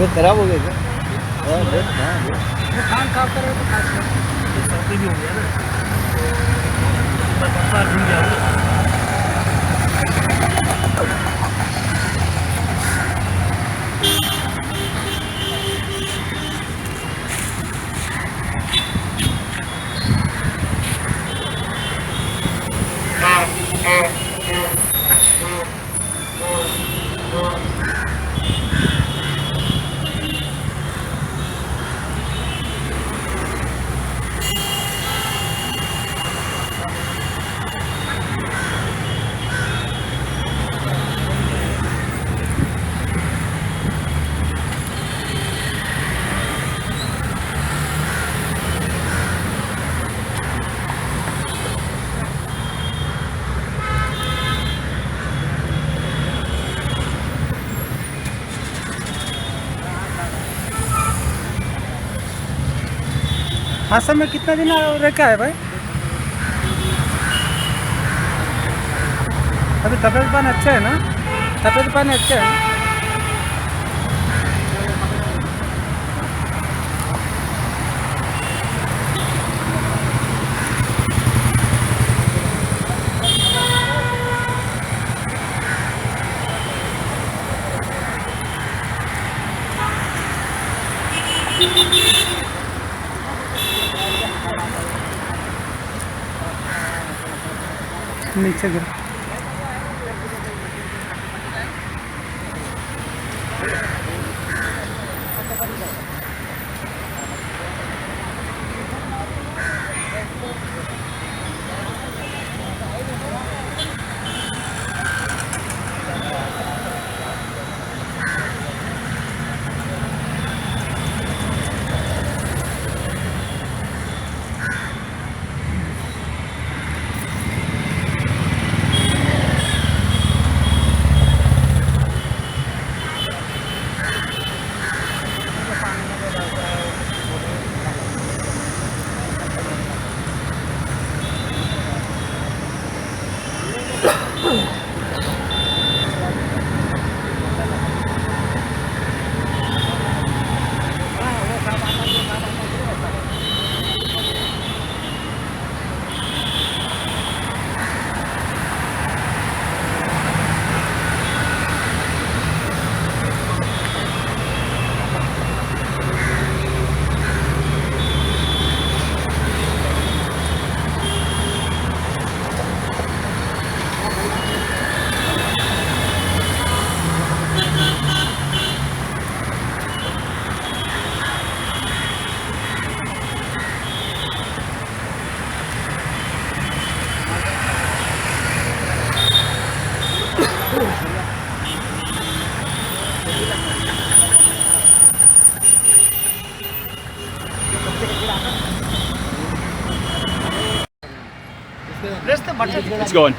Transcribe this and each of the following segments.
बहुत खराब हो गया क्या? हाँ बहुत, हाँ बहुत। खान साफ करो तो खास कर तो सर्दी भी हो गया ना, बरसात भी गया। आसाम में कितना दिन रखा है भाई? अभी तबियत पानी अच्छा है ना? तबियत पानी अच्छा है? नीचे गिर Press the button. It's going.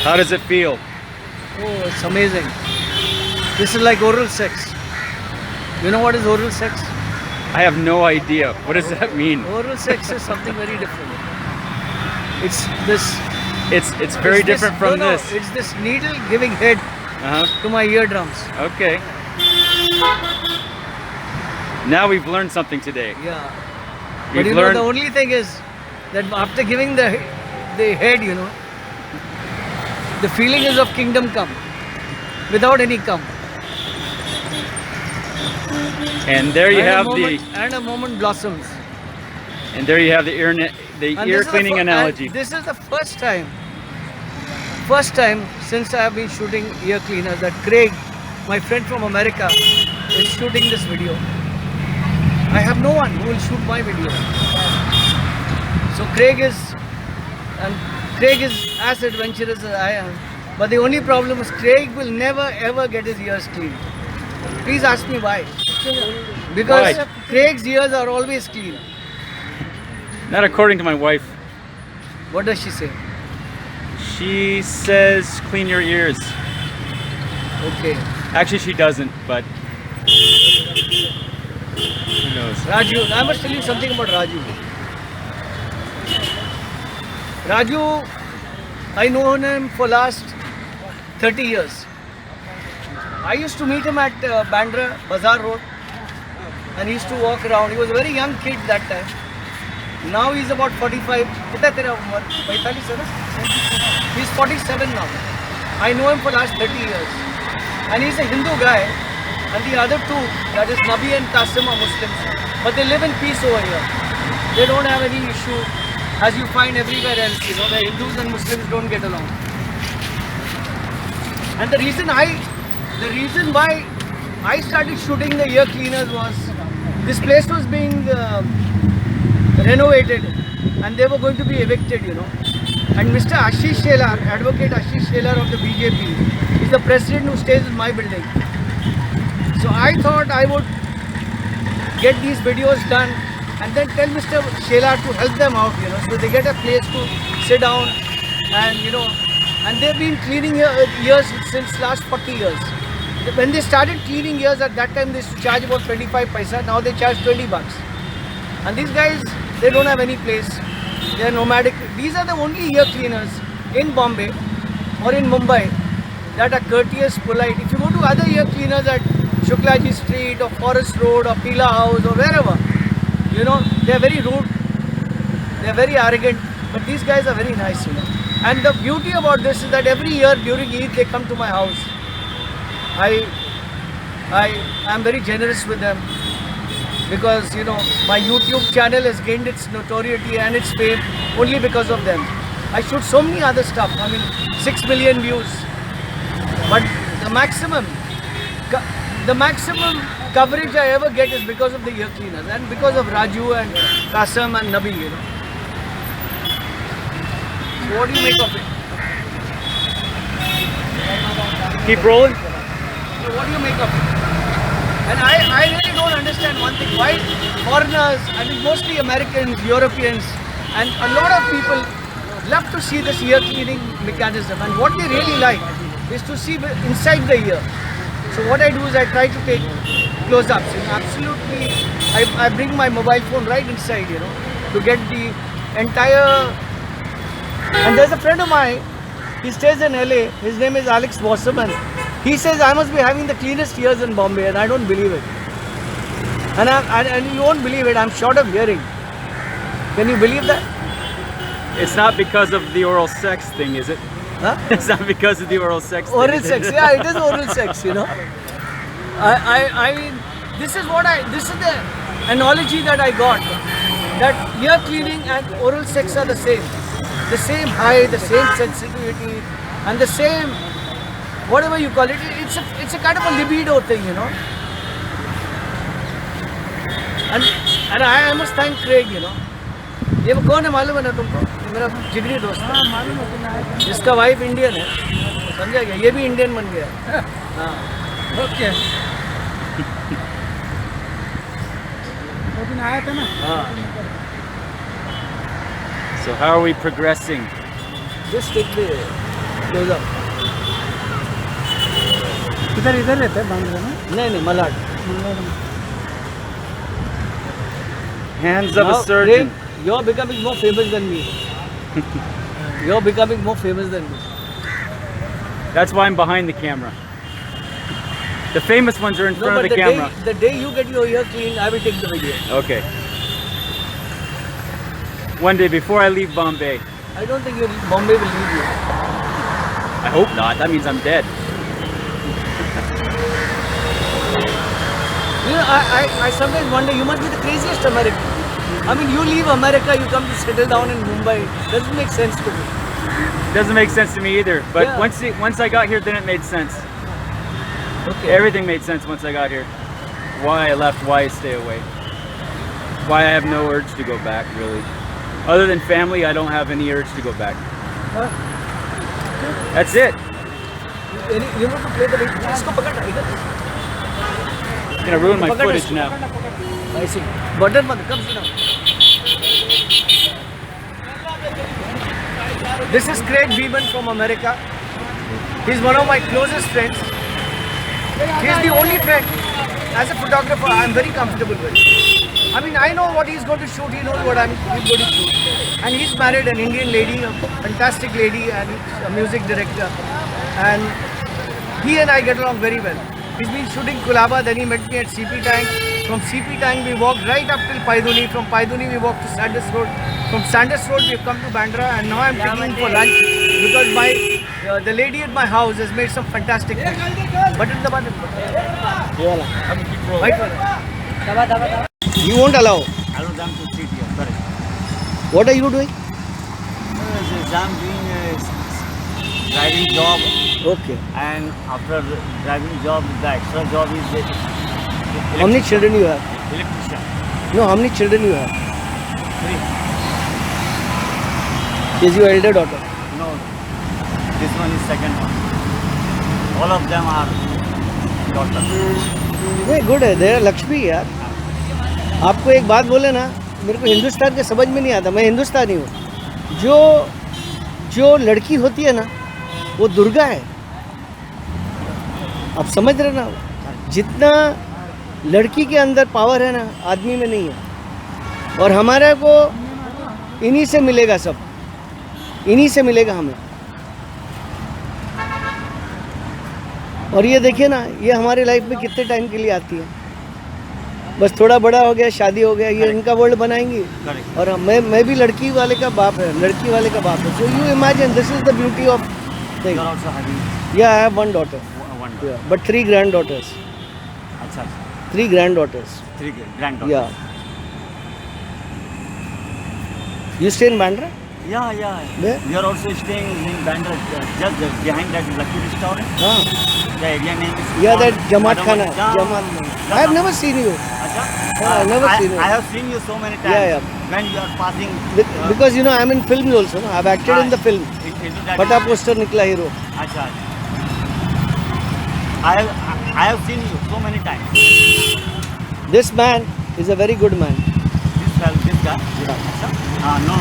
How does it feel? Oh, it's amazing. This is like oral sex. You know what is oral sex? I have no idea. What does that mean? Oral sex is something very different. It's this. It's very it's this- different from no, no, this. It's this needle giving head Uh-huh. to my eardrums. Okay. Now we've learned something today. Yeah. But We've you know, learned the only thing is that after giving the head, you know, the feeling is of kingdom come, without any come. and there you And a have moment- the and a moment blossoms. and there you have the ear And ear this is cleaning the analogy. and this is the first time since I have been shooting ear cleaners that Craig, my friend from America, is shooting this video. I have no one who will shoot my video. So Craig is as adventurous as I am. But the only problem is Craig will never ever get his ears cleaned. Please ask me why. Because Why? Craig's ears are always clean. Not according to my wife. What does she say? She says clean your ears. Okay. Actually, she doesn't, but who knows? Raju, I must tell you something about Raju. Raju, I know him for last 30 years. I used to meet him at Bandra Bazaar Road, and he used to walk around. He was a very young kid that time. Now he's about 45. कितना तेरा उम्र? 45 है ना? He's 47 now. I know him for last 30 years. And he's a Hindu guy. And the other two, that is Nabi and Qasim, are Muslims. But they live in peace over here. They don't have any issue, as you find everywhere else. You know, the Hindus and Muslims don't get along. And the reason why I started shooting the ear cleaners was this place was being renovated, and they were going to be evicted, you know. And Mr. Ashish Shelar, Advocate Ashish Shelar of the BJP, is the president who stays in my building. So I thought I would get these videos done and then tell Mr. Shelar to help them out, you know, so they get a place to sit down and, you know, and they've been cleaning ears since last 40 years. When they started cleaning ears at that time, they used to charge about 25 paisa, now they charge 20 bucks. And these guys, they don't have any place. They are nomadic. These are the only ear cleaners in Bombay or in Mumbai that are courteous, polite. If you go to other ear cleaners at Shuklaji Street or Forest Road or Pila House or wherever, you know, they are very rude. They are very arrogant. But these guys are very nice, you know. And the beauty about this is that every year during Eid they come to my house. I am very generous with them, because you know my YouTube channel has gained its notoriety and its fame only because of them. I shoot so many other stuff. I mean, 6 million views, but the maximum coverage I ever get is because of the ear cleaners and because of Raju and Qasim and Nabi. You know. So what do you make of it? Keep rolling. So what do you make of it? And I really don't understand one thing, why foreigners, I mean mostly Americans, Europeans, and a lot of people love to see this ear cleaning mechanism, and what they really like is to see inside the ear. So what I do is I try to take close-ups. You know, absolutely, I bring my mobile phone right inside, you know, to get the entire. And there's a friend of mine, he stays in LA, his name is Alex Wasserman. He says I must be having the cleanest ears in Bombay, and I don't believe it. And you won't believe it, I'm short of hearing. Can you believe that? It's not because of the oral sex thing, is it? Huh? It's not because of the oral sex thing. Oral sex, yeah, it is oral sex, you know. I mean, this is the analogy that I got. That ear cleaning and oral sex are the same. The same high, the same sensitivity, and the same, whatever you call it, it's a kind of a libido thing, you know. And I must thank Craig, you know. ये वो कौन है मालूम है ना तुमको? ये मेरा जिगरी दोस्त है। इसका वाइफ इंडियन है, समझा क्या? ये भी इंडियन बन गया। हाँ। ओके। वो दिन आया था ना? हाँ। So how are we progressing? Just take the close up. इधर रहते हैं बांद्रा में? नहीं Malad. Hands of a Now, surgeon. Craig, you're becoming more famous than me. You're becoming more famous than me. That's why I'm behind the camera. The famous ones are in front of the camera. The day you get your ear cleaned, I will take the video. Okay. One day before I leave Bombay. I don't think Bombay will leave you. I hope not. That means I'm dead. You know, I sometimes wonder, you must be the craziest American. I mean, you leave America, you come to settle down in Mumbai. Doesn't make sense to me. Doesn't make sense to me either. But Yeah. once I got here, then it made sense. Okay. Everything made sense once I got here. Why I left, why I stay away. Why I have no urge to go back, really. Other than family, I don't have any urge to go back. That's it. You know to play the video. इसको पकड़ इधर. gonna ruin my Forget footage it. now. I see. Button mother, come sit down. This is Craig Beeman from America. He's one of my closest friends. He's the only friend, as a photographer, I'm very comfortable with. I mean, I know what he's going to shoot, he knows what I'm going to shoot. And he's married an Indian lady, a fantastic lady, and he's a music director. And he and I get along very well. He's been shooting Kulaba, then he met me at CP Tank. From CP Tank, we walked right up till Paiduni. From Paiduni, we walked to Sanders Road. From Sanders Road, we have come to Bandra, and now I'm taking for lunch because the lady at my house has made some fantastic food. Button the button. White one. You won't allow. Allow them to sit here, correct. What are you doing? I'm doing a driving job, Okay. and after driving job, the extra job is the How many children you have? electrician. No, how many children you have? 3. Is your elder daughter? No, this one is second one. All of them are daughters. नहीं good है देर लक्ष्मी यार. आपको एक बात बोले ना, मेरे को हिंदुस्तान के समझ में नहीं आता. मैं हिंदुस्तानी हूँ. जो लड़की होती है ना, वो दुर्गा है. आप समझ रहे ना? जितना लड़की के अंदर पावर है ना, आदमी में नहीं है. और हमारे को इन्हीं से मिलेगा सब. इन्हीं से मिलेगा हमें. और ये देखिए ना, ये हमारे लाइफ में कितने टाइम के लिए आती है. बस थोड़ा बड़ा हो गया, शादी हो गया, ये इनका वर्ल्ड बनाएंगी. Correct. और मैं भी लड़की वाले का बाप है, लड़की वाले का बाप है. So you imagine this is the beauty of thing. You are also having yeah I have one daughter, one. But 3 granddaughters. अच्छा, 3 granddaughters. 3 granddaughters. Yeah you stay in Bandra? Yeah. Where? We are also staying in Bandra, just behind that Lucky restaurant. हाँ. The area name is. Yeah, that Jamaat Madam- Khana. Yeah. Jamaat Khana. I have never seen you. Acha? I've never seen it. I have seen you so many times. Yeah. When you are passing. Because you know I'm in films also. No? I've acted in the film. Into that. Pata poster nikla hero. Acha. I have seen you so many times. This man is a very good man. This guy. Acha? No.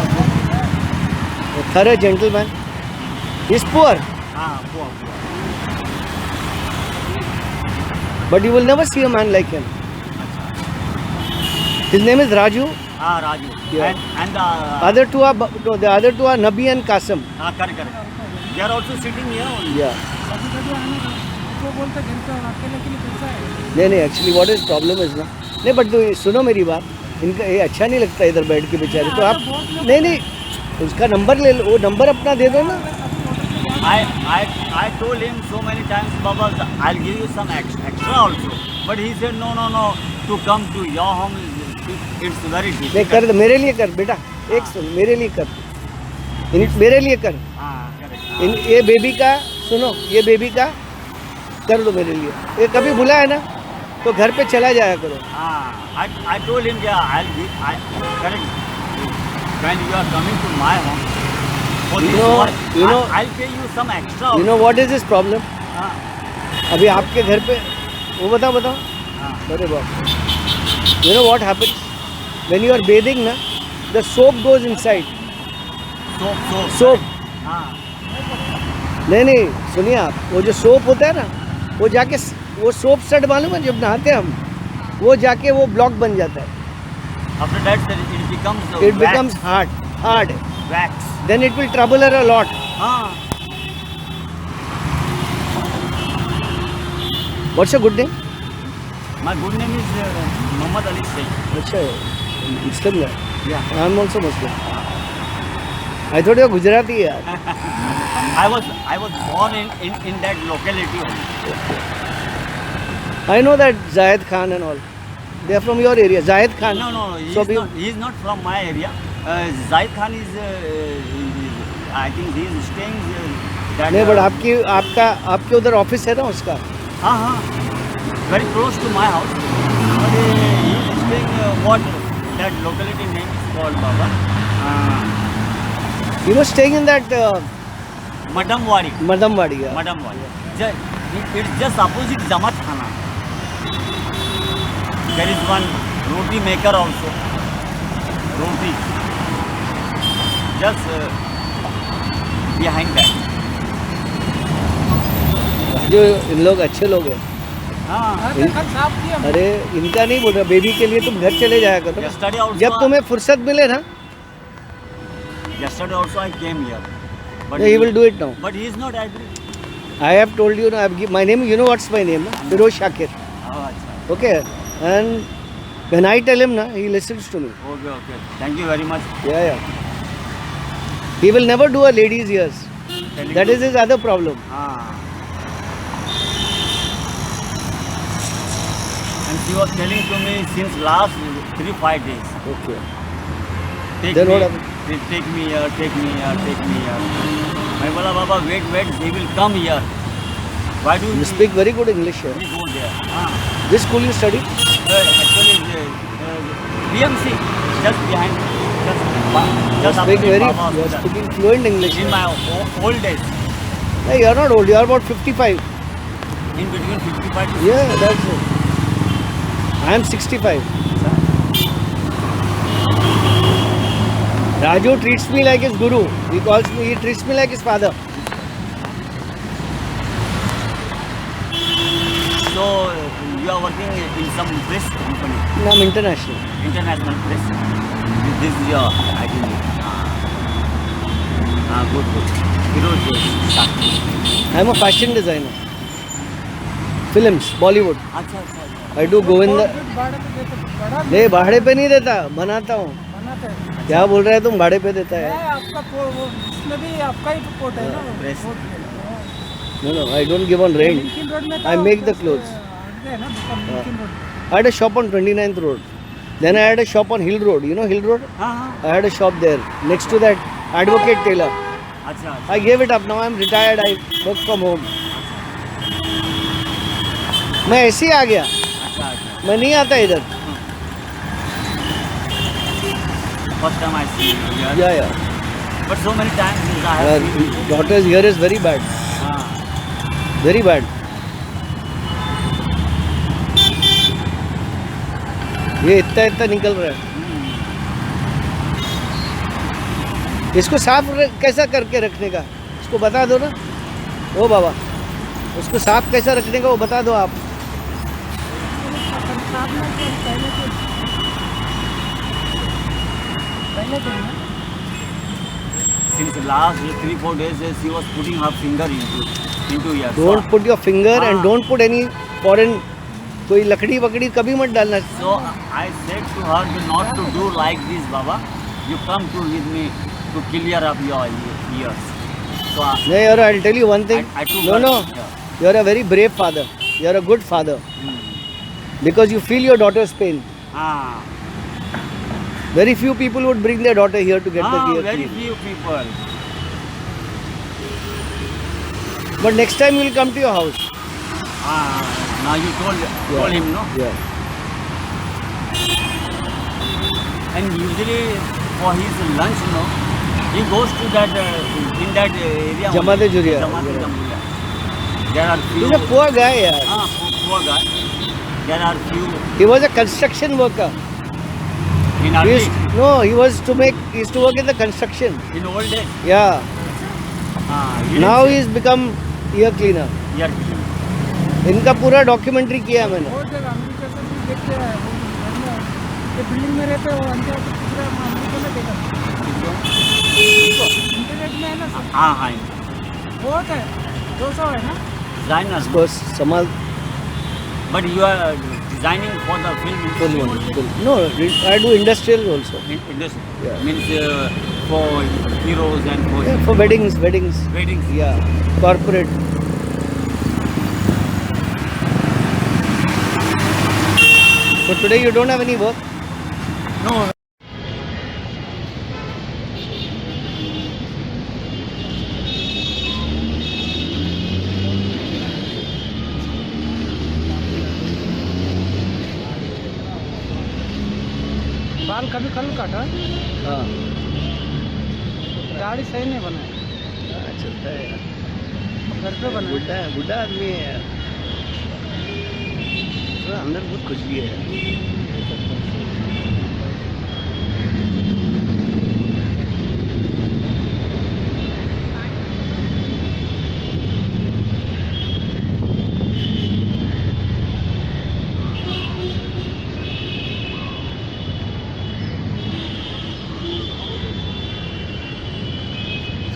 A thorough gentleman. He's poor, Poor. but you will never see a man like him. His name is Raju. Raju. Yeah. And the other two are Nabi and Qasim. correct. They are also sitting here only. Yeah. नहीं actually what is problem is ना. नहीं but सुनो मेरी बात, इनका ये अच्छा नहीं लगता इधर बैठ के बेचारे. तो आप नहीं उसका नंबर ले लो, वो नंबर अपना दे दो ना. I told him so many times, Baba, I'll give you some extra also. But he said, no. To come to your home, it's very नहीं difficult. कर दो, मेरे लिए कर बेटा. एक सुन, मेरे लिए कर. मेरे लिए कर. Correct. ये बेबी का सुनो, ये बेबी का कर दो मेरे लिए. ये कभी बुला है ना तो घर पे चला जाया करो. I told him, yeah, correct. When you are coming to my home, for You this know- work, you know- I'll pay you some extra. You know what is this problem. हाँ, अभी आपके घर पे वो बताओ. हाँ. अरे बाप. You know what happens when you are bathing ना, the soap goes inside. Soap. हाँ. नहीं सुनिए आप, वो जो सोप होता है ना, वो जाके वो सोप सेट मालूम है, जब नहाते हैं हम, वो जाके वो ब्लॉक बन जाता है. After that, it becomes it becomes hard. wax. Then it will trouble her a lot. हाँ. What's your good name? My good name is Muhammad Ali Sheikh. अच्छा मुस्लिम है. Yeah. I am also Muslim. I thought you Gujarati यार. I was born in that locality only. I know that Zayed Khan and all. They are from your area. Zayed Khan. No. So He is not from my area. Zaid Khan is. I think he is staying. That. नहीं but आपके उधर office है ना उसका. हाँ. Very close to my house. But he is staying. What that locality name is called, Baba? You know, staying in that Madamwadi. Madamwadi. Yeah. Madamwadi. It's just opposite Jamaat Khana. There is one roti maker also. Roti. Just behind that. जो इन लोग अच्छे लोग हैं। हाँ. कल साफ किया अरे इनका नहीं बोल रहा, बेबी के लिए तुम घर चले जाया करो Yesterday also. जब तुम्हें फुर्सत मिले ना। Yesterday also I came here. But he will do it now. But he is not agree. I have told you, my name, you know what's my name? Firoz Shakir. Oh, अच्छा. Okay, and when I tell him, na, he listens to me. Okay, okay. Thank you very much. Yeah. He will never do a lady's ears. Telling That you. is his other problem. Ah. And she was telling to me since last 3-5 days. Okay. Take Then me, what happened? take me here, take me here, take me here. मैं बोला बाबा wait, he will come here. Why do You speak very good English here. we go there? Ah. Which school you study? Actually, BMC just behind. Just You after speak very, Baba you are Hospital. speaking fluent English. In my old days, Hey, you are not old, you are about 55. in between 55 to Yeah, that's it. I am 65. Raju treats me like his guru. He treats me like his father. So you are working in some press company, No, I'm international. international press. This is your identity. Good. Firoz Shakir. I'm a fashion designer. Films, Bollywood. अच्छा. I do Govinda. भाड़े पे देते बड़ा नहीं, भाड़े पे नहीं देता, बनाता हूँ। बनाते हैं क्या बोल रहे हैं तुम, भाड़े पे देता है? आपका वो इसमें भी आपका ही कोट है ना वो Press. Coat No, I don't give on rent. Linking Road में I make the clothes. आगे है ना दुकान Linking Road I had a shop on 29th Road. Then I had a shop on Hill Road. You know Hill Road? हाँ. I had a shop there. Next to that, Advocate Taylor. अच्छा. I gave it up. Now I'm retired. I work from home. मैं ऐसे ही आ गया. अच्छा. मैं नहीं आता इधर. First time I see you here. Yeah. But so many times I have seen you. Daughter's here is very bad. हाँ. Very bad. ये इतना निकल रहा है. इसको साफ कैसा करके रखने का, इसको बता दो ना. ओ बाबा, उसको साफ कैसा रखने का वो बता दो आप. पहले तो ना Since the last 3-4 days, she was putting her finger into here. Don't put your finger and हाँ. don't put any foreign, कोई लकड़ी वकड़ी कभी मत डालना. So I said to her to not to do like this, Baba. You come to with me to clear up your ears. So नहीं यार, I'll tell you one thing. I took No, her. no. Yeah. You are a very brave father. You are a good father because you feel your daughter's pain. Ah. Very few people would bring their daughter here to get the ear Very cleaned. few people. But next time we'll come to your house. Now you told him, no? Yeah. And usually for his lunch, he goes to that in that area. Jamate Juria. Juria. There are few. He's a poor guy, yaar. Poor guy. There are few He was a construction worker. in He our used to work in the construction. in old days. Yeah. He Now didn't he's become ear cleaner. say ear cleaner. इनका पूरा documentary किया है मैंने. बहुत जगह America से भी देखते हैं ये बिल्डिंग में रहते हो अंदर तो पूरा अमेरिका में देखा इंटरनेट में है ना सब हाँ. बहुत है 200 है ना Designer. इसको संभाल. But you are designing for the film industry. No, I do industrial also. Industry. Yeah. Means for heroes and for Yeah, for weddings. weddings. Yeah, corporate. So today you don't have any work? No. बाल कभी कल काटा हाँ. गाड़ी सही नहीं बनाया चलता है यार. घर पे बनाया बुढ़ा आदमी है यार. अंदर बहुत खुजली है।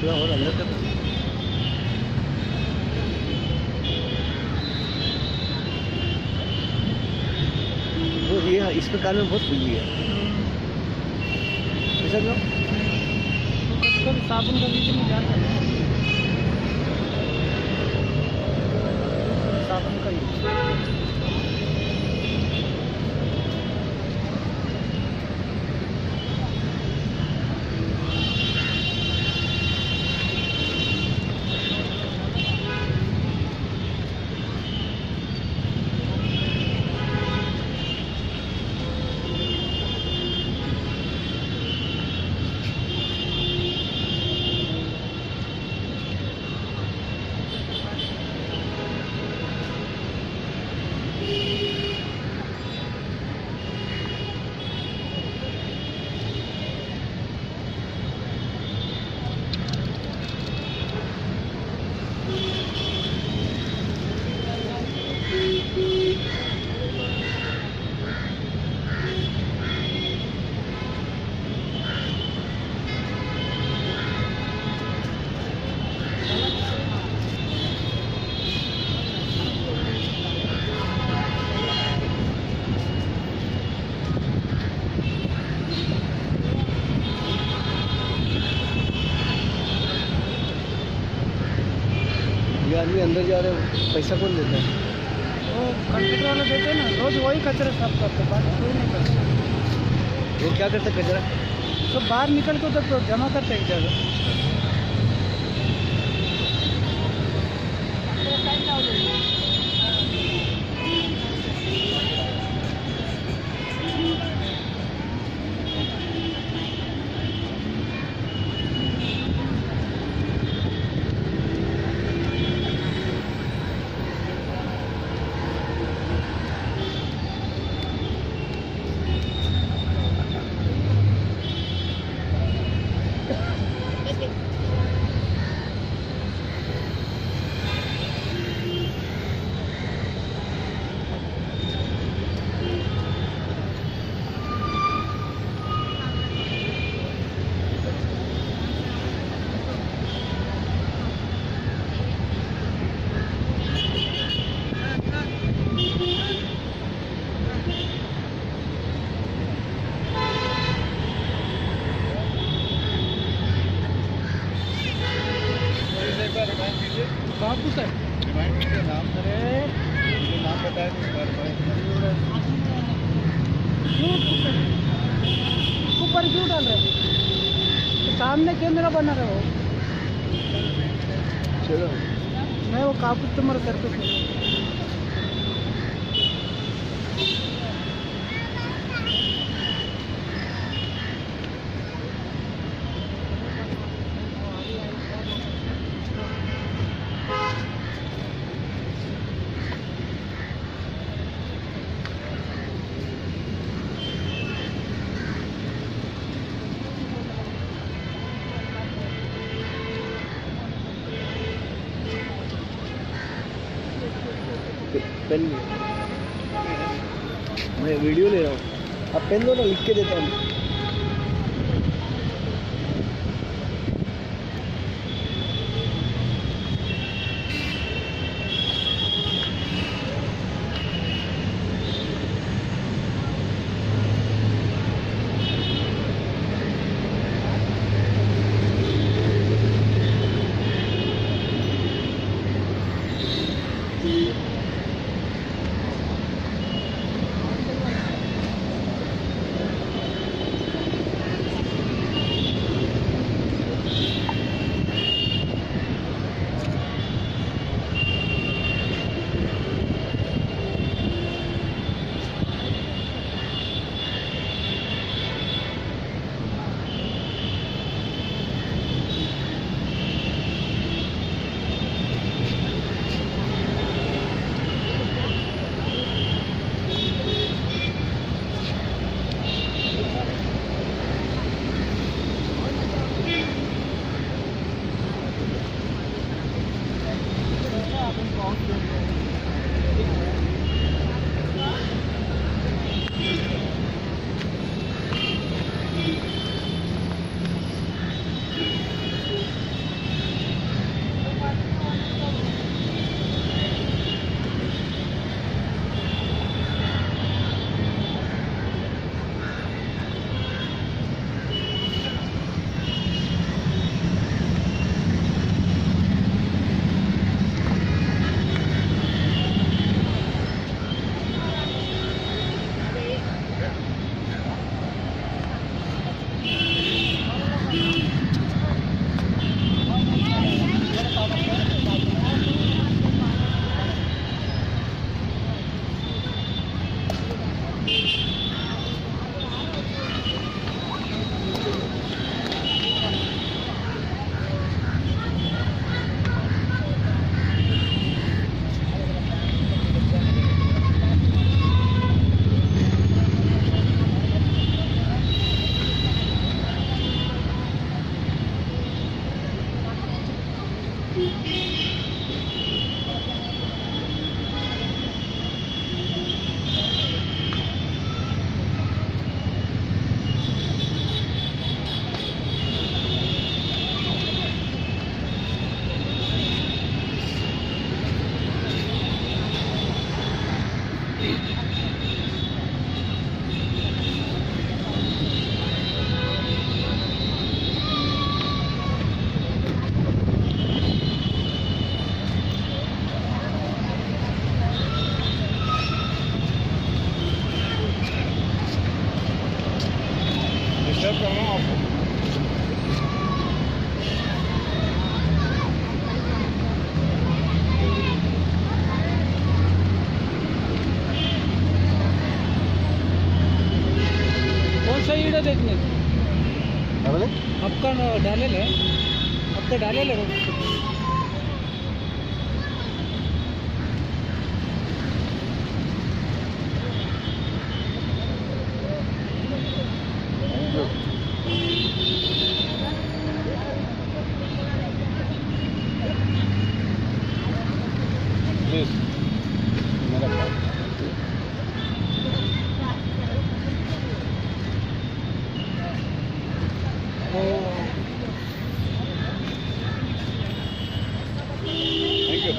थोड़ा और अंदर कर। वो ये इस प्रकार में बहुत खुजली है। ऐसा क्यों? कभी साबुन का बीच में ध्यान रखना, साबुन का यूज। ये आदमी अंदर जा रहे हो, पैसा कौन देता है? वो कंप्यूटर वाले देते हैं ना, रोज वही कचरा साफ करते, बाकी कोई नहीं करता। वो क्या करता है कचरा? तो बाहर निकल के उधर तो जमा करते हैं जगह। बाबू सर नाम अरे नाम बताया ऊपर क्यों डाल रहे हो? तो सामने कैमरा बना रहे हो। चलो मैं वो काबू तुम्हारे सर पे पेन मैं वीडियो ले रहा हूँ, आप पेन दो ना, लिख के देता हूँ। कौन सा वीडियो देखने क्या बोले? आपका डालेल है, आपका डालेल है। प्लीज मेरा थैंक यू।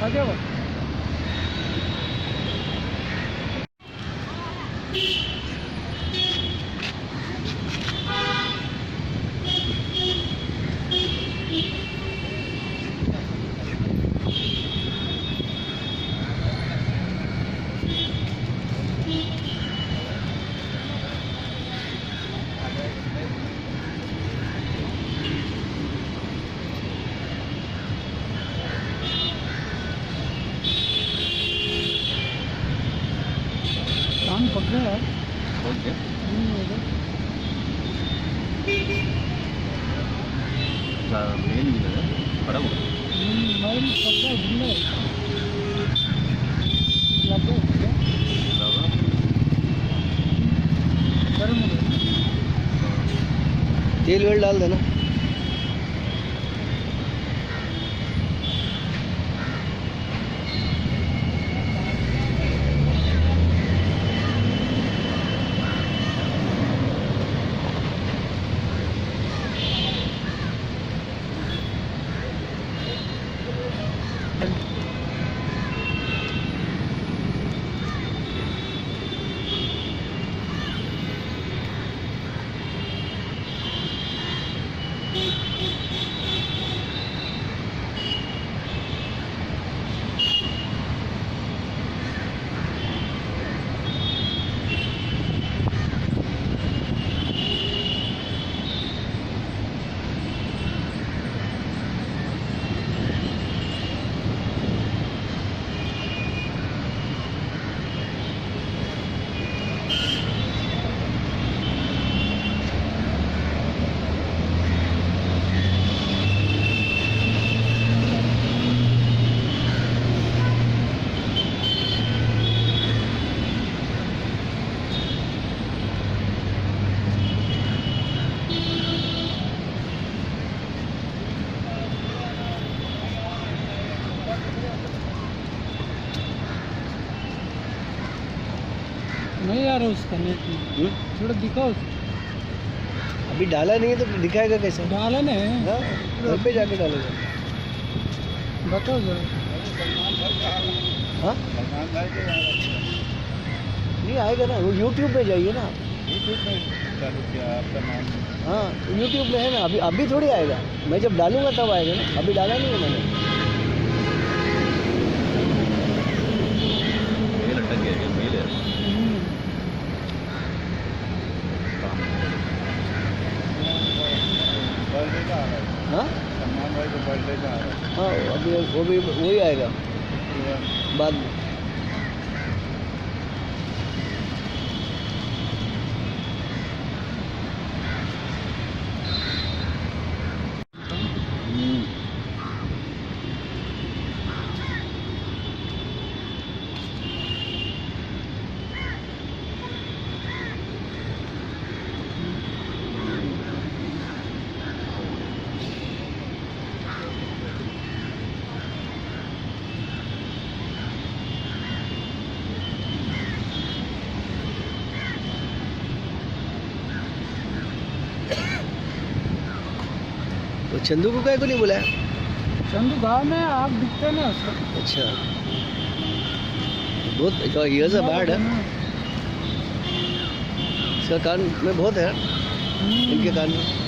आ जाओ। कान पकड़ा है। ओके मेन पड़ा हुआ मोबाइल पकड़ा घूमने लगे गर्म हो गया। तेल वेल डाल देना। नहीं आ रहा उसका नेट में, थोड़ा दिखाओ उसको। अभी डाला नहीं है तो दिखाएगा कैसे? डाला नहीं हाँ, घर पे जाके डालेगा। बताओ जरा। हाँ नहीं आएगा ना, वो यूट्यूब में जाइए ना। यूट्यूब में चालू किया आपका नाम हाँ यूट्यूब में है ना। अभी थोड़ी आएगा, मैं जब डालूंगा तब आएगा ना। अभी डाला नहीं है मैंने। मेल अटक गया क्या? मेल है हाँ सलमान भाई का बर्थडे का आ रहा है। हाँ अभी वो भी वही आएगा बाद में। तो चंदू को क्या को नहीं बुलाया? चंदू गाँव में आग दिखते ना उसका। अच्छा बहुत ईयर्स बैड है इसका, कान में बहुत है इनके कान में।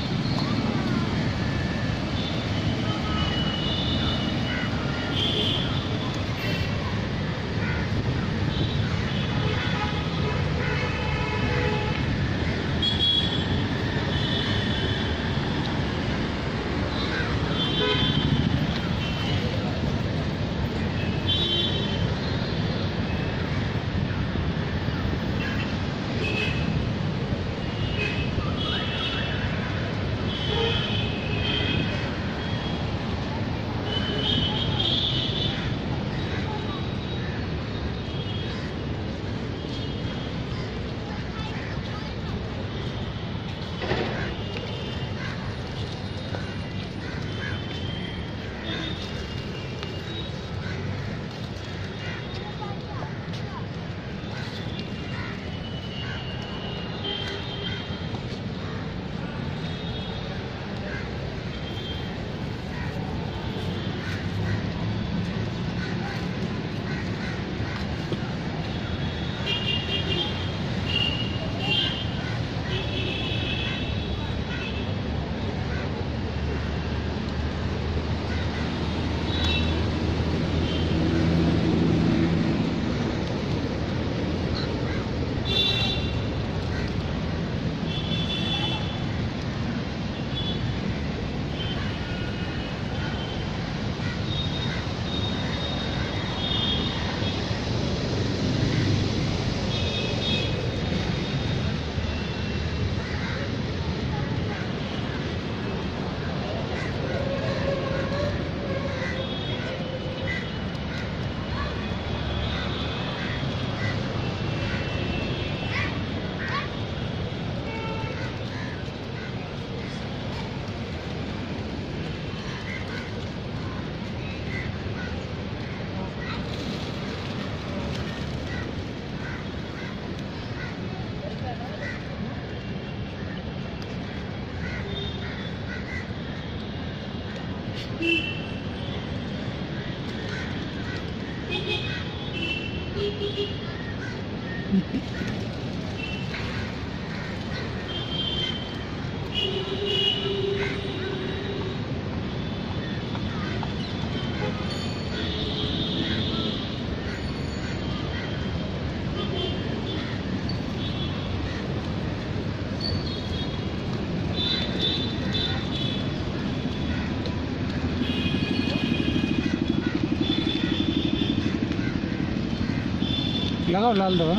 लगाओ लाल दवा।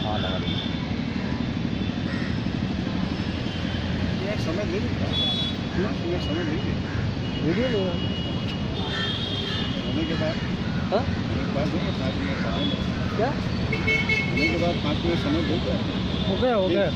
हाँ लगा दी। एक समय ले लीजिए, एक समय ले लीजिए। वीडियो लो होने के बाद हाँ एक बार देंगे 5 मिनट आएंगे। क्या होने के बाद 5 मिनट समय देंगे। हो गया हो गया।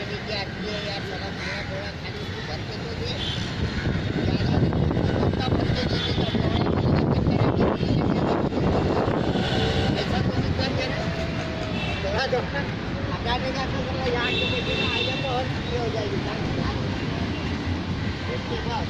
लेके आती है यार, साला थोड़ा थोड़ा खाली उसको भर के तो दे, ज़्यादा कितना भर के दे देगा, ऐसा तो नहीं कर देना, थोड़ा थोड़ा हटा देगा तो थोड़ा यहाँ के बेटे में आएगा तो और चीज़ें हो जाएगी। उसके बाद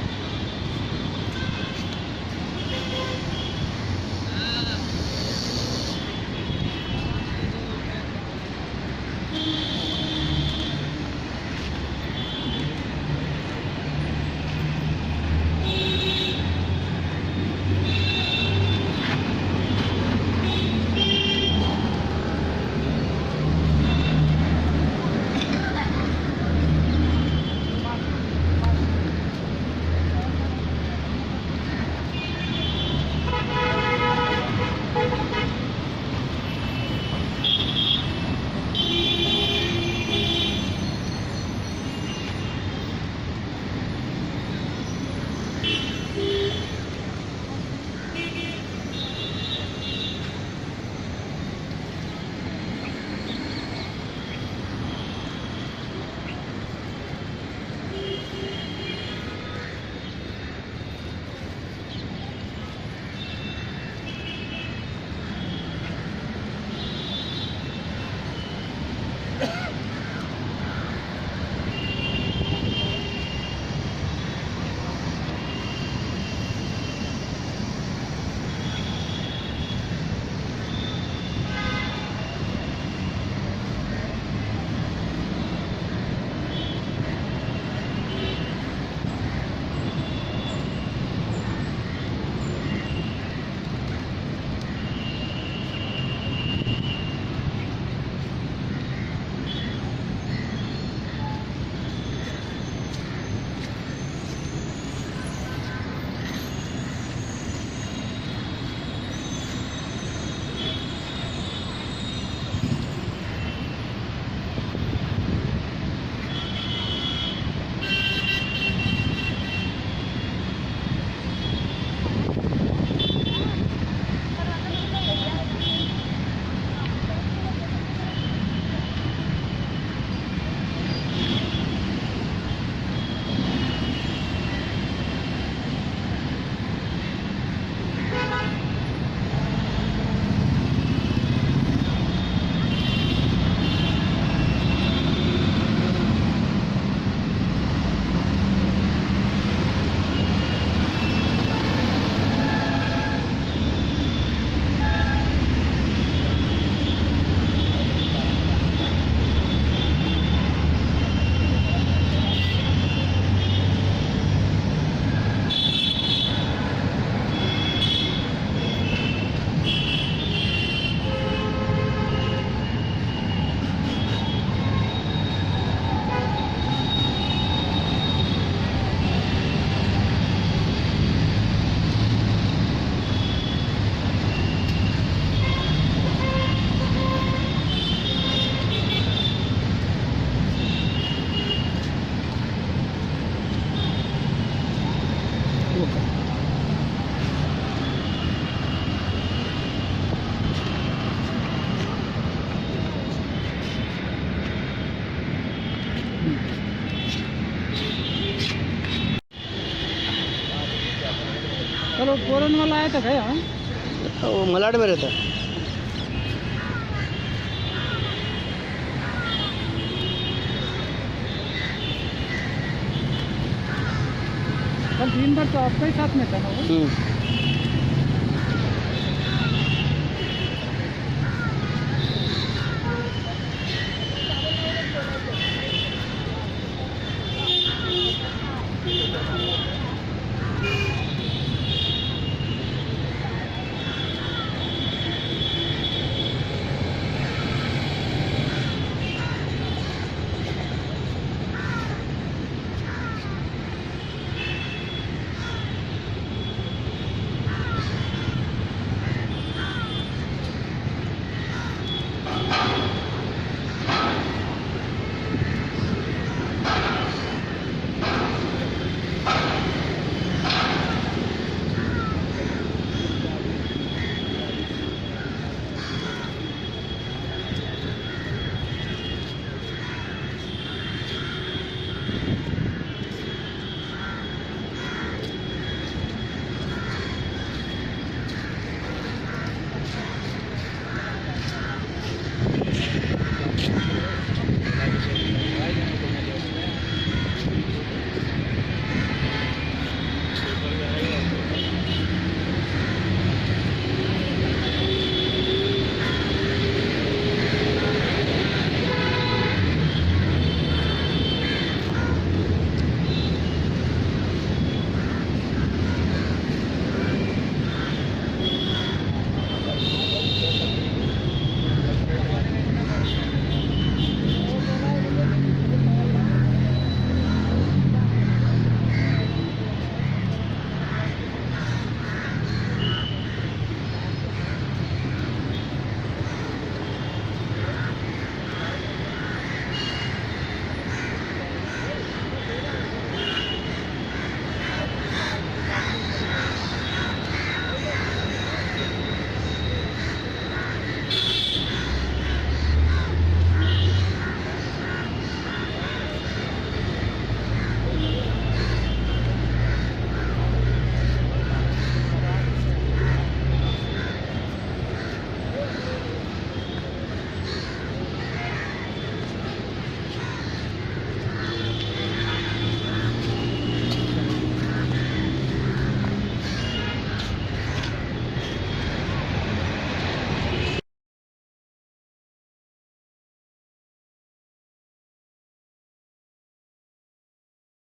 चलो गोरन वाला आया था क्या? वो मलाड में रहता है। कल दिन भर तो आपका ही साथ में था ना वो?